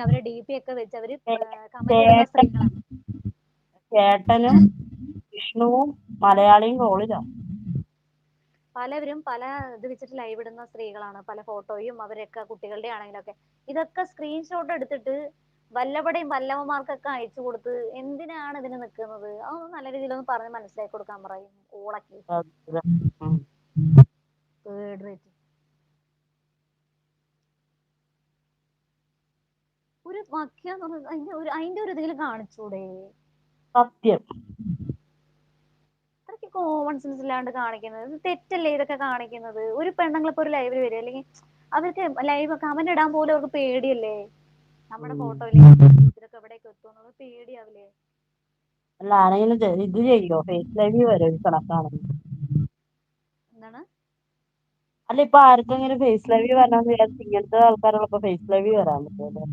അവരെ DP ഒക്കെ വെച്ച് അവര് കമന്റ് ഇടുന്ന ചേട്ടൻ സ്ത്രീകളാണ്. ചേട്ടനും വിഷ്ണുവും മലയാളിയും കോളിലാ. പലവരും പല ഇത് വെച്ചിട്ട് ലൈവ് ഇടുന്ന സ്ത്രീകളാണ്. പല ഫോട്ടോയും അവരൊക്കെ കുട്ടികളുടെ ആണെങ്കിലൊക്കെ ഇതൊക്കെ സ്ക്രീൻഷോട്ട് എടുത്തിട്ട് വല്ലവടെയും വല്ലവന്മാർക്കൊക്കെ അയച്ചു കൊടുത്ത് എന്തിനാണ് ഇതിന് നിൽക്കുന്നത്? അതൊന്നും നല്ല രീതിയിലൊന്ന് പറഞ്ഞ് മനസ്സിലാക്കി കൊടുക്കാൻ പറയും. ഊളക്ക് ഉം. Third rate. ഒരു വാക്യാന്ന് പറഞ്ഞത് അതിന്റെ ഒരു ഇതിൽ കാണിച്ചൂടെ? സത്യം. അതൊക്കെ കോമൺ സെൻസ് ഇല്ലാണ്ട് കാണിക്കുന്നത് ഇത് തെറ്റല്ലേ? ഇതൊക്കെ കാണിക്കുന്നത് ഒരു പെണ്ണുങ്ങളിപ്പോ ഒരു ലൈവിൽ വരിക അല്ലെങ്കിൽ അവർക്ക് ലൈവ് കമന്റ് ഇടാൻ പോലും അവർക്ക് പേടിയല്ലേ? നമ്മുടെ ഫോട്ടോയില് ഇതൊക്കെ എവിടേക്ക് എത്തുന്നത് പേടിയാവില്ലേ? അല്ല ആരെങ്കിലും ഇത് ചെയ്യോ? ഫേസ് ലൈവ് വരോ ഈ കണക്കാണെങ്കി? എന്താണ്? അല്ല ഇപ്പൊ ആർക്കെങ്കിലും ഫേസ് ലൈവ് വരണമെന്ന് വിചാരിച്ച് ഇങ്ങനത്തെ ആൾക്കാരുള്ളപ്പോ ഫേസ് ലൈവ് വരാൻ പറ്റുമോ?